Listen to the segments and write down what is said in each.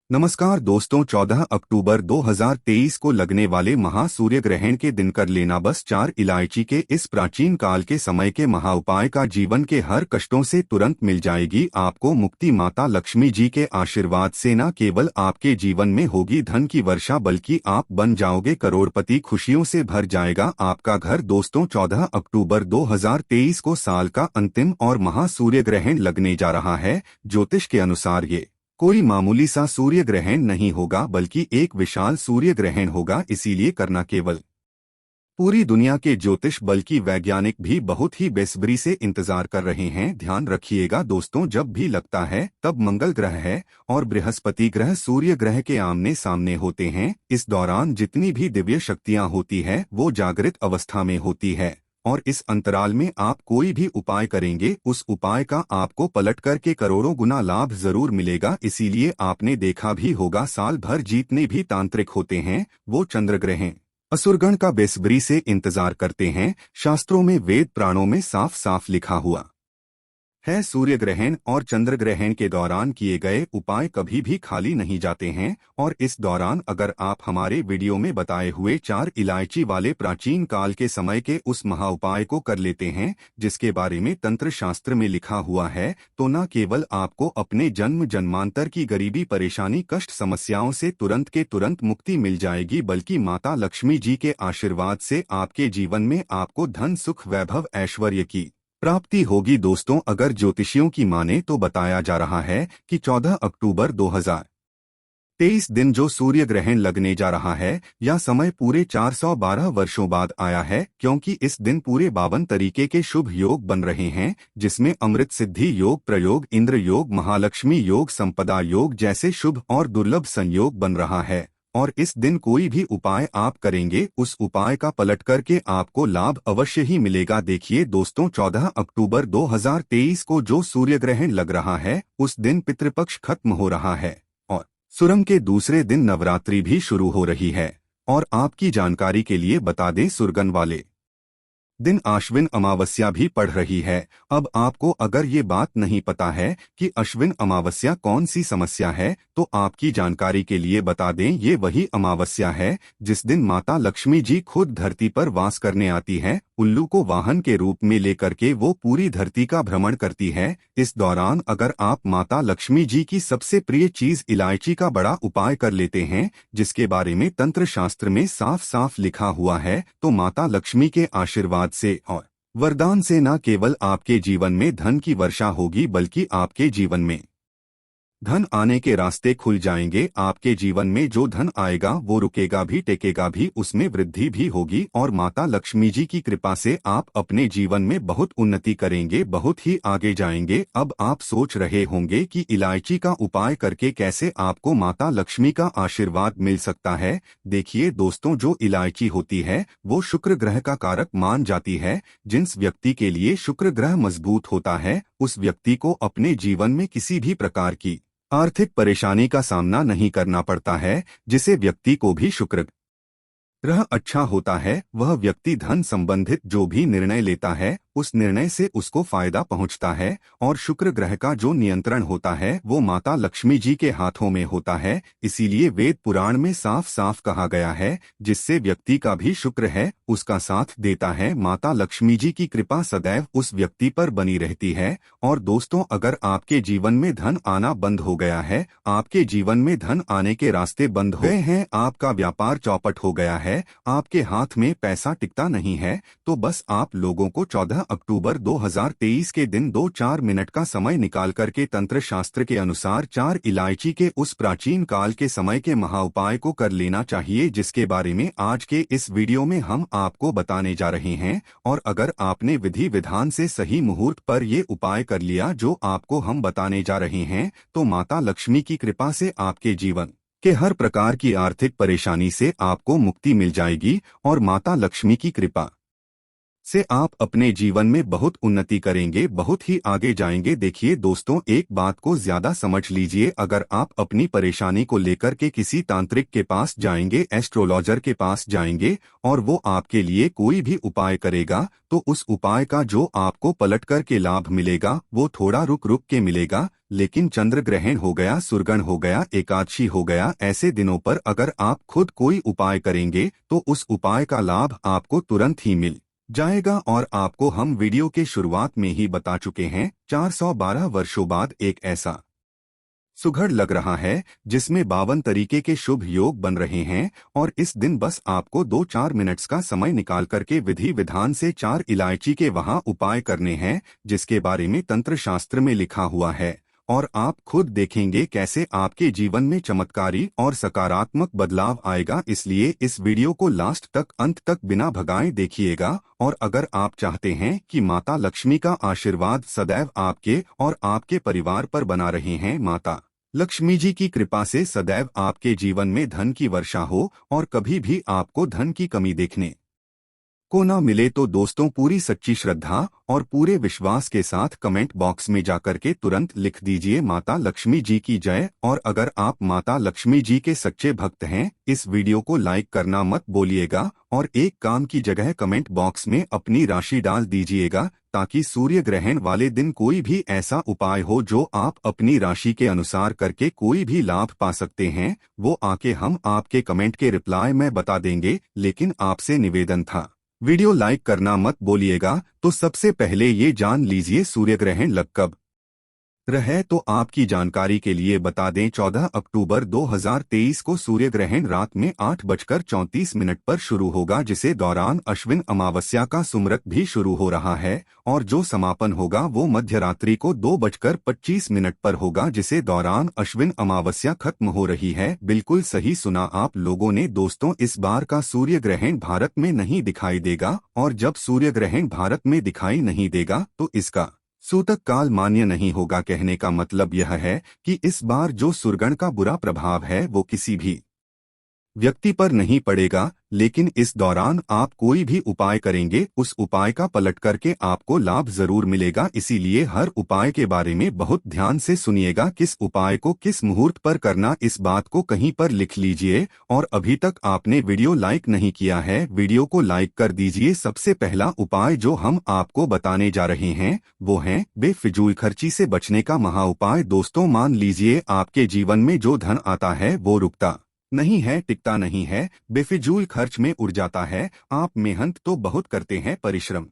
नमस्कार दोस्तों, 14 अक्टूबर 2023 को लगने वाले महासूर्य ग्रहण के दिन कर लेना बस 4 इलायची के इस प्राचीन काल के समय के महाउपाय का जीवन के हर कष्टों से तुरंत मिल जाएगी आपको मुक्ति। माता लक्ष्मी जी के आशीर्वाद से न केवल आपके जीवन में होगी धन की वर्षा बल्कि आप बन जाओगे करोड़पति। खुशियों से भर जाएगा आपका घर। दोस्तों, 14 अक्टूबर 2023 को साल का अंतिम और महासूर्य ग्रहण लगने जा रहा है। ज्योतिष के अनुसार ये कोई मामूली सा सूर्य ग्रहण नहीं होगा बल्कि एक विशाल सूर्य ग्रहण होगा। इसीलिए करना केवल पूरी दुनिया के ज्योतिष बल्कि वैज्ञानिक भी बहुत ही बेसब्री से इंतजार कर रहे हैं। ध्यान रखिएगा दोस्तों, जब भी लगता है तब मंगल ग्रह है और बृहस्पति ग्रह सूर्य ग्रह के आमने सामने होते हैं। इस दौरान जितनी भी दिव्य शक्तियां होती है वो जागृत अवस्था में होती है और इस अंतराल में आप कोई भी उपाय करेंगे उस उपाय का आपको पलट करके करोड़ों गुना लाभ जरूर मिलेगा। इसीलिए आपने देखा भी होगा साल भर जितने भी तांत्रिक होते हैं वो चंद्र ग्रहण असुरगण का बेसब्री से इंतजार करते हैं। शास्त्रों में वेद पुराणों में साफ साफ लिखा हुआ है, सूर्य ग्रहण और चंद्र ग्रहण के दौरान किए गए उपाय कभी भी खाली नहीं जाते हैं। और इस दौरान अगर आप हमारे वीडियो में बताए हुए 4 इलायची वाले प्राचीन काल के समय के उस महाउपाय को कर लेते हैं जिसके बारे में तंत्र शास्त्र में लिखा हुआ है, तो न केवल आपको अपने जन्म जन्मांतर की गरीबी परेशानी कष्ट समस्याओं से तुरंत के तुरंत मुक्ति मिल जाएगी बल्कि माता लक्ष्मी जी के आशीर्वाद से आपके जीवन में आपको धन सुख वैभव ऐश्वर्य की प्राप्ति होगी। दोस्तों, अगर ज्योतिषियों की माने तो बताया जा रहा है कि 14 अक्टूबर 2023 दिन जो सूर्य ग्रहण लगने जा रहा है यह समय पूरे 412 वर्षों बाद आया है, क्योंकि इस दिन पूरे 52 तरीके के शुभ योग बन रहे हैं जिसमें अमृत सिद्धि योग, प्रयोग, इंद्र योग, महालक्ष्मी योग, संपदा योग जैसे शुभ और दुर्लभ संयोग बन रहा है। और इस दिन कोई भी उपाय आप करेंगे उस उपाय का पलट करके आपको लाभ अवश्य ही मिलेगा। देखिए दोस्तों, 14 अक्टूबर 2023 को जो सूर्य ग्रहण लग रहा है उस दिन पितृपक्ष खत्म हो रहा है और सुरम के दूसरे दिन नवरात्रि भी शुरू हो रही है। और आपकी जानकारी के लिए बता दें, सुरगन वाले दिन अश्विन अमावस्या भी पड़ रही है। अब आपको अगर ये बात नहीं पता है कि अश्विन अमावस्या कौन सी समस्या है तो आपकी जानकारी के लिए बता दें, ये वही अमावस्या है जिस दिन माता लक्ष्मी जी खुद धरती पर वास करने आती है। उल्लू को वाहन के रूप में लेकर के वो पूरी धरती का भ्रमण करती है। इस दौरान अगर आप माता लक्ष्मी जी की सबसे प्रिय चीज इलायची का बड़ा उपाय कर लेते हैं जिसके बारे में तंत्र शास्त्र में साफ साफ लिखा हुआ है, तो माता लक्ष्मी के आशीर्वाद से और वरदान से न केवल आपके जीवन में धन की वर्षा होगी बल्कि आपके जीवन में धन आने के रास्ते खुल जाएंगे। आपके जीवन में जो धन आएगा वो रुकेगा भी टेकेगा भी, उसमें वृद्धि भी होगी और माता लक्ष्मी जी की कृपा से आप अपने जीवन में बहुत उन्नति करेंगे, बहुत ही आगे जाएंगे। अब आप सोच रहे होंगे कि इलायची का उपाय करके कैसे आपको माता लक्ष्मी का आशीर्वाद मिल सकता है। देखिए दोस्तों, जो इलायची होती है वो शुक्र ग्रह का कारक मान जाती है। जिस व्यक्ति के लिए शुक्र ग्रह मजबूत होता है उस व्यक्ति को अपने जीवन में किसी भी प्रकार की आर्थिक परेशानी का सामना नहीं करना पड़ता है। जिसे व्यक्ति को भी शुक्र ग्रह अच्छा होता है वह व्यक्ति धन संबंधित जो भी निर्णय लेता है उस निर्णय से उसको फायदा पहुंचता है। और शुक्र ग्रह का जो नियंत्रण होता है वो माता लक्ष्मी जी के हाथों में होता है। इसीलिए वेद पुराण में साफ साफ कहा गया है, जिससे व्यक्ति का भी शुक्र है उसका साथ देता है। माता लक्ष्मी जी की कृपा सदैव उस व्यक्ति पर बनी रहती है। और दोस्तों, अगर आपके जीवन में धन आना बंद हो गया है, आपके जीवन में धन आने के रास्ते बंद हो गए हैं, आपका व्यापार चौपट हो गया है, आपके हाथ में पैसा टिकता नहीं है, तो बस आप लोगों को 14 अक्टूबर 2023 के दिन 2-4 मिनट का समय निकाल करके तंत्र शास्त्र के अनुसार 4 इलायची के उस प्राचीन काल के समय के महाउपाय को कर लेना चाहिए, जिसके बारे में आज के इस वीडियो में हम आपको बताने जा रहे हैं। और अगर आपने विधि विधान से सही मुहूर्त पर ये उपाय कर लिया जो आपको हम बताने जा रहे हैं, तो माता लक्ष्मी की कृपा से आपके जीवन के हर प्रकार की आर्थिक परेशानी से आपको मुक्ति मिल जाएगी और माता लक्ष्मी की कृपा से आप अपने जीवन में बहुत उन्नति करेंगे, बहुत ही आगे जाएंगे। देखिए दोस्तों, एक बात को ज्यादा समझ लीजिए, अगर आप अपनी परेशानी को लेकर के किसी तांत्रिक के पास जाएंगे, एस्ट्रोलॉजर के पास जाएंगे और वो आपके लिए कोई भी उपाय करेगा, तो उस उपाय का जो आपको पलट कर के लाभ मिलेगा वो थोड़ा रुक रुक के मिलेगा। लेकिन चंद्र ग्रहण हो गया, सुरगण हो गया, एकादशी हो गया, ऐसे दिनों पर अगर आप खुद कोई उपाय करेंगे तो उस उपाय का लाभ आपको तुरंत ही मिल जाएगा। और आपको हम वीडियो के शुरुआत में ही बता चुके हैं, 412 वर्षों बाद एक ऐसा सुघड़ लग रहा है जिसमें 52 तरीके के शुभ योग बन रहे हैं। और इस दिन बस आपको 2-4 मिनट्स का समय निकाल करके विधि विधान से 4 इलायची के वहां उपाय करने हैं, जिसके बारे में तंत्र शास्त्र में लिखा हुआ है। और आप खुद देखेंगे कैसे आपके जीवन में चमत्कारी और सकारात्मक बदलाव आएगा। इसलिए इस वीडियो को लास्ट तक, अंत तक बिना भगाए देखिएगा। और अगर आप चाहते हैं कि माता लक्ष्मी का आशीर्वाद सदैव आपके और आपके परिवार पर बना रहे हैं, माता लक्ष्मी जी की कृपा से सदैव आपके जीवन में धन की वर्षा हो और कभी भी आपको धन की कमी देखने को ना मिले, तो दोस्तों पूरी सच्ची श्रद्धा और पूरे विश्वास के साथ कमेंट बॉक्स में जाकर के तुरंत लिख दीजिए माता लक्ष्मी जी की जय। और अगर आप माता लक्ष्मी जी के सच्चे भक्त हैं, इस वीडियो को लाइक करना मत भूलिएगा और एक काम की जगह कमेंट बॉक्स में अपनी राशि डाल दीजिएगा, ताकि सूर्य ग्रहण वाले दिन कोई भी ऐसा उपाय हो जो आप अपनी राशि के अनुसार करके कोई भी लाभ पा सकते हैं, वो आके हम आपके कमेंट के रिप्लाई में बता देंगे। लेकिन आपसे निवेदन था, वीडियो लाइक करना मत बोलिएगा। तो सबसे पहले ये जान लीजिए सूर्य ग्रहण लग कब रहे, तो आपकी जानकारी के लिए बता दें 14 अक्टूबर 2023 को सूर्य ग्रहण रात में 8:34 पर शुरू होगा, जिसे दौरान अश्विन अमावस्या का सुमरक भी शुरू हो रहा है। और जो समापन होगा वो मध्य रात्रि को 2:25 पर होगा, जिसे दौरान अश्विन अमावस्या खत्म हो रही है। बिल्कुल सही सुना आप लोगों ने दोस्तों, इस बार का सूर्य ग्रहण भारत में नहीं दिखाई देगा। और जब सूर्य ग्रहण भारत में दिखाई नहीं देगा तो इसका सूतक काल मान्य नहीं होगा। कहने का मतलब यह है कि इस बार जो सुरगण का बुरा प्रभाव है वो किसी भी व्यक्ति पर नहीं पड़ेगा। लेकिन इस दौरान आप कोई भी उपाय करेंगे, उस उपाय का पलट करके आपको लाभ जरूर मिलेगा। इसीलिए हर उपाय के बारे में बहुत ध्यान से सुनिएगा, किस उपाय को किस मुहूर्त पर करना, इस बात को कहीं पर लिख लीजिए। और अभी तक आपने वीडियो लाइक नहीं किया है, वीडियो को लाइक कर दीजिए। सबसे पहला उपाय जो हम आपको बताने जा रहे हैं वो है बेफिजूल खर्ची से बचने का महा उपाय। दोस्तों मान लीजिए आपके जीवन में जो धन आता है वो रुकता नहीं है, टिकता नहीं है, बेफिजूल खर्च में उड़ जाता है। आप मेहनत तो बहुत करते हैं, परिश्रम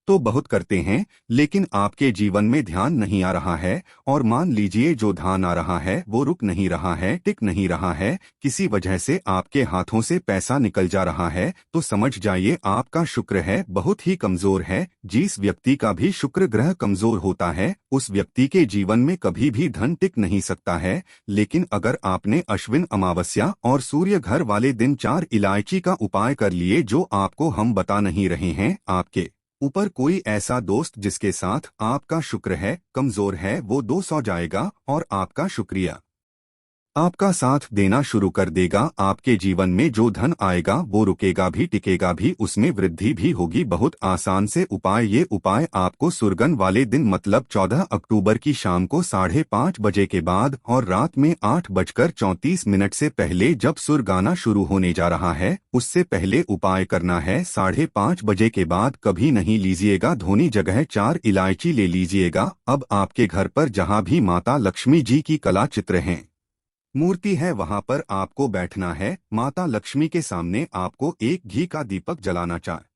तो बहुत करते हैं, लेकिन आपके जीवन में ध्यान नहीं आ रहा है। और मान लीजिए जो ध्यान आ रहा है वो रुक नहीं रहा है, टिक नहीं रहा है, किसी वजह से आपके हाथों से पैसा निकल जा रहा है, तो समझ जाइए आपका शुक्र है बहुत ही कमजोर है। जिस व्यक्ति का भी शुक्र ग्रह कमजोर होता है उस व्यक्ति के जीवन में कभी भी धन टिक नहीं सकता है। लेकिन अगर आपने अश्विन अमावस्या और सूर्य घर वाले दिन 4 इलायची का उपाय कर लिए, जो आपको हम बता नहीं रहे हैं, आपके ऊपर कोई ऐसा दोस्त जिसके साथ आपका शुक्र है कमजोर है, वो 200 जाएगा और आपका शुक्रिया आपका साथ देना शुरू कर देगा। आपके जीवन में जो धन आएगा वो रुकेगा भी, टिकेगा भी, उसमें वृद्धि भी होगी। बहुत आसान से उपाय, ये उपाय आपको सुरगन वाले दिन मतलब 14 अक्टूबर की शाम को 5:30 बजे के बाद और रात में 8:34 से पहले, जब सुर गाना शुरू होने जा रहा है उससे पहले उपाय करना है। 5:30 बजे के बाद कभी नहीं लीजिएगा। धोनी जगह 4 इलायची ले लीजिएगा। अब आपके घर पर जहाँ भी माता लक्ष्मी जी की कला चित्र हैं, मूर्ति है, वहां पर आपको बैठना है। माता लक्ष्मी के सामने आपको एक घी का दीपक जलाना चाहिए।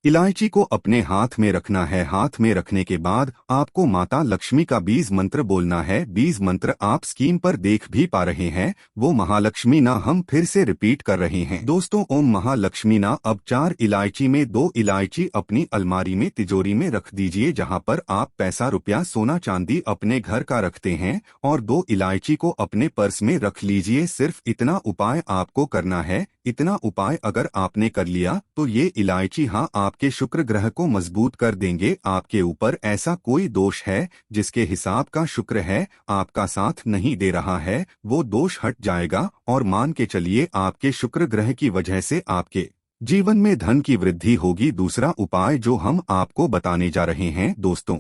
इलायची को अपने हाथ में रखना है। हाथ में रखने के बाद आपको माता लक्ष्मी का बीज मंत्र बोलना है। बीज मंत्र आप स्क्रीन पर देख भी पा रहे हैं, वो महालक्ष्मी ना हम फिर से रिपीट कर रहे हैं दोस्तों, ओम महालक्ष्मी ना। अब 4 इलायची में 2 इलायची अपनी अलमारी में, तिजोरी में रख दीजिए, जहां पर आप पैसा, रुपया, सोना चांदी अपने घर का रखते हैं। और 2 इलायची को अपने पर्स में रख लीजिए। सिर्फ इतना उपाय आपको करना है। इतना उपाय अगर आपने कर लिया तो ये इलायची हाँ आपके शुक्र ग्रह को मजबूत कर देंगे। आपके ऊपर ऐसा कोई दोष है जिसके हिसाब का शुक्र है आपका साथ नहीं दे रहा है, वो दोष हट जाएगा। और मान के चलिए आपके शुक्र ग्रह की वजह से आपके जीवन में धन की वृद्धि होगी। दूसरा उपाय जो हम आपको बताने जा रहे हैं दोस्तों,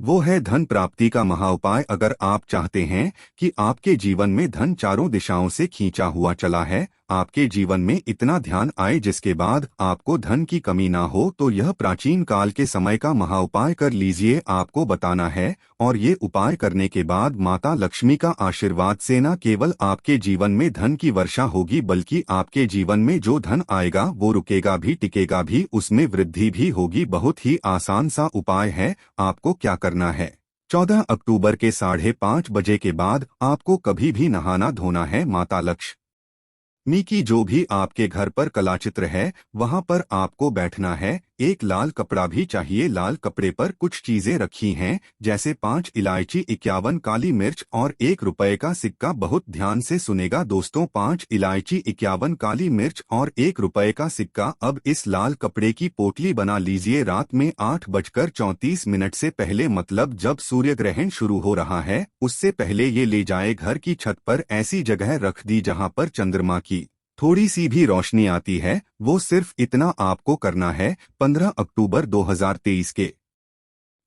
वो है धन प्राप्ति का महाउपाय। अगर आप चाहते हैं कि आपके जीवन में धन चारों दिशाओं से खींचा हुआ चला है, आपके जीवन में इतना ध्यान आए जिसके बाद आपको धन की कमी ना हो, तो यह प्राचीन काल के समय का महाउपाय कर लीजिए। आपको बताना है और ये उपाय करने के बाद माता लक्ष्मी का आशीर्वाद से न केवल आपके जीवन में धन की वर्षा होगी, बल्कि आपके जीवन में जो धन आएगा वो रुकेगा भी, टिकेगा भी, उसमें वृद्धि भी होगी। बहुत ही आसान सा उपाय है। आपको क्या करना है, 14 अक्टूबर के 5:30 बजे के बाद आपको कभी भी नहाना धोना है। माता लक्ष्मी की जो भी आपके घर पर कलाचित्र है वहां पर आपको बैठना है। एक लाल कपड़ा भी चाहिए। लाल कपड़े पर कुछ चीजें रखी हैं, जैसे 5 इलायची, 51 काली मिर्च और 1 रुपए का सिक्का। बहुत ध्यान से सुनेगा दोस्तों, 5 इलायची, 51 काली मिर्च और 1 रुपए का सिक्का। अब इस लाल कपड़े की पोटली बना लीजिए। रात में 8:34 से पहले, मतलब जब सूर्य ग्रहण शुरू हो रहा है उससे पहले ये ले जाए घर की छत पर ऐसी जगह रख दी जहां पर चंद्रमा की थोड़ी सी भी रोशनी आती है। वो सिर्फ इतना आपको करना है। 15 अक्टूबर 2023 के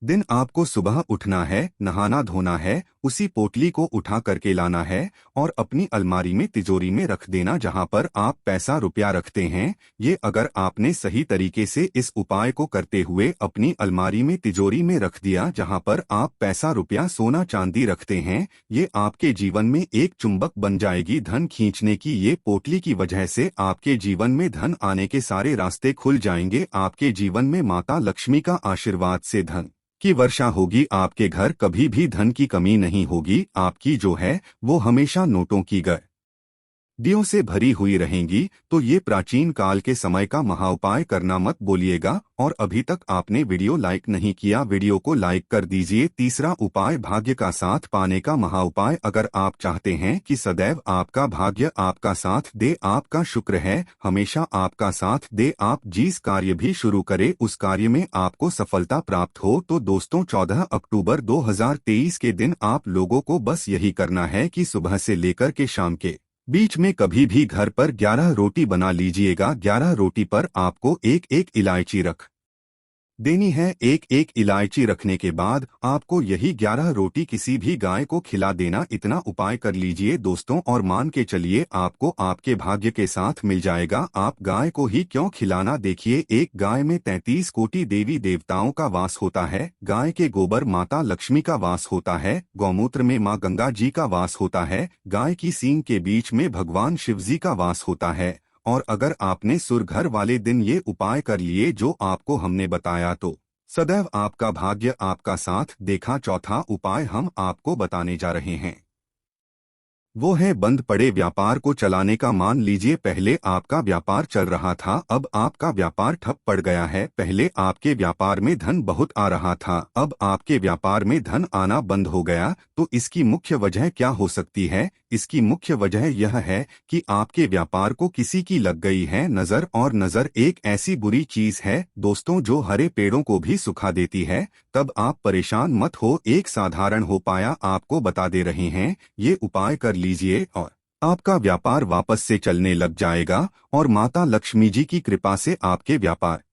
दिन आपको सुबह उठना है, नहाना धोना है, उसी पोटली को उठा करके लाना है और अपनी अलमारी में, तिजोरी में रख देना जहां पर आप पैसा रुपया रखते हैं। ये अगर आपने सही तरीके से इस उपाय को करते हुए अपनी अलमारी में, तिजोरी में रख दिया जहां पर आप पैसा रुपया, सोना चांदी रखते हैं, ये आपके जीवन में एक चुंबक बन जाएगी धन खींचने की। ये पोटली की वजह से आपके जीवन में धन आने के सारे रास्ते खुल जाएंगे। आपके जीवन में माता लक्ष्मी का आशीर्वाद से धन की वर्षा होगी। आपके घर कभी भी धन की कमी नहीं होगी। आपकी जो है वो हमेशा नोटों की दियों से भरी हुई रहेंगी। तो ये प्राचीन काल के समय का महाउपाय करना मत बोलिएगा। और अभी तक आपने वीडियो लाइक नहीं किया, वीडियो को लाइक कर दीजिए। तीसरा उपाय, भाग्य का साथ पाने का महाउपाय। अगर आप चाहते हैं कि सदैव आपका भाग्य आपका साथ दे, आपका शुक्र है हमेशा आपका साथ दे, आप जिस कार्य भी शुरू करें उस कार्य में आपको सफलता प्राप्त हो, तो दोस्तों 14 अक्टूबर 2023 के दिन आप लोगों को बस यही करना है कि सुबह से लेकर के शाम के बीच में कभी भी घर पर 11 रोटी बना लीजिएगा। 11 रोटी पर आपको एक एक इलायची रख देनी है। एक एक इलायची रखने के बाद आपको यही 11 रोटी किसी भी गाय को खिला देना। इतना उपाय कर लीजिए दोस्तों और मान के चलिए आपको आपके भाग्य के साथ मिल जाएगा। आप गाय को ही क्यों खिलाना, देखिए एक गाय में 33 कोटि देवी देवताओं का वास होता है। गाय के गोबर माता लक्ष्मी का वास होता है। गौमूत्र में माँ गंगा जी का वास होता है। गाय की सींग के बीच में भगवान शिव जी का वास होता है। और अगर आपने सुरघर वाले दिन ये उपाय कर लिए जो आपको हमने बताया, तो सदैव आपका भाग्य आपका साथ देखा। चौथा उपाय हम आपको बताने जा रहे हैं, वो है बंद पड़े व्यापार को चलाने का। मान लीजिए पहले आपका व्यापार चल रहा था, अब आपका व्यापार ठप पड़ गया है। पहले आपके व्यापार में धन बहुत आ रहा था, अब आपके व्यापार में धन आना बंद हो गया। तो इसकी मुख्य वजह क्या हो सकती है? इसकी मुख्य वजह यह है कि आपके व्यापार को किसी की लग गई है नजर। और नजर एक ऐसी बुरी चीज है दोस्तों जो हरे पेड़ों को भी सुखा देती है। तब आप परेशान मत हो, एक साधारण हो पाया आपको बता दे रहे हैं। ये उपाय कर लीजिए और आपका व्यापार वापस से चलने लग जाएगा और माता लक्ष्मी जी की कृपा से आपके व्यापार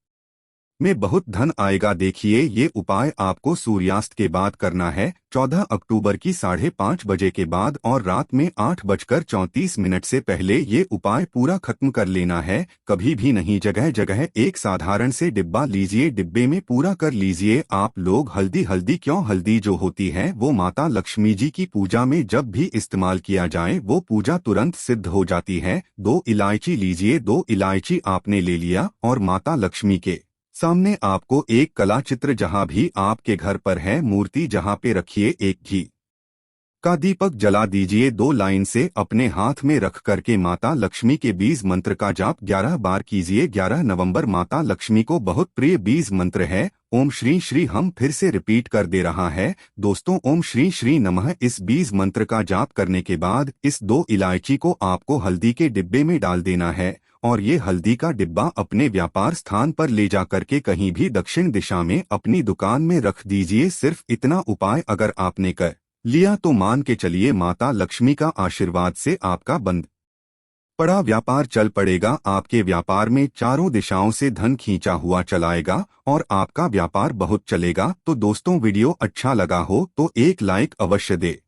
में बहुत धन आएगा। देखिए ये उपाय आपको सूर्यास्त के बाद करना है, 14 अक्टूबर की 5:30 बजे के बाद और रात में 8:34 से पहले। ये उपाय पूरा खत्म कर लेना है, कभी भी नहीं। जगह जगह एक साधारण से डिब्बा लीजिए, डिब्बे में पूरा कर लीजिए। आप लोग हल्दी, हल्दी क्यों? हल्दी जो होती है वो माता लक्ष्मी जी की पूजा में जब भी इस्तेमाल किया जाए वो पूजा तुरंत सिद्ध हो जाती है। 2 इलायची लीजिए, 2 इलायची आपने ले लिया और माता लक्ष्मी के सामने आपको एक कला चित्र जहां भी आपके घर पर है मूर्ति, जहां पे रखिए एक घी का दीपक जला दीजिए। 2 लाइन से अपने हाथ में रख करके माता लक्ष्मी के बीज मंत्र का जाप 11 बार कीजिए। 11 नवंबर माता लक्ष्मी को बहुत प्रिय बीज मंत्र है ओम श्री श्री। हम फिर से रिपीट कर दे रहा है दोस्तों, ओम श्री श्री नमः। इस बीज मंत्र का जाप करने के बाद इस 2 इलायची को आपको हल्दी के डिब्बे में डाल देना है और ये हल्दी का डिब्बा अपने व्यापार स्थान पर ले जाकर के कहीं भी दक्षिण दिशा में अपनी दुकान में रख दीजिए। सिर्फ इतना उपाय अगर आपने कर लिया तो मान के चलिए माता लक्ष्मी का आशीर्वाद से आपका बंद पड़ा व्यापार चल पड़ेगा। आपके व्यापार में चारों दिशाओं से धन खींचा हुआ चलाएगा और आपका व्यापार बहुत चलेगा। तो दोस्तों, वीडियो अच्छा लगा हो तो एक लाइक अवश्य दे।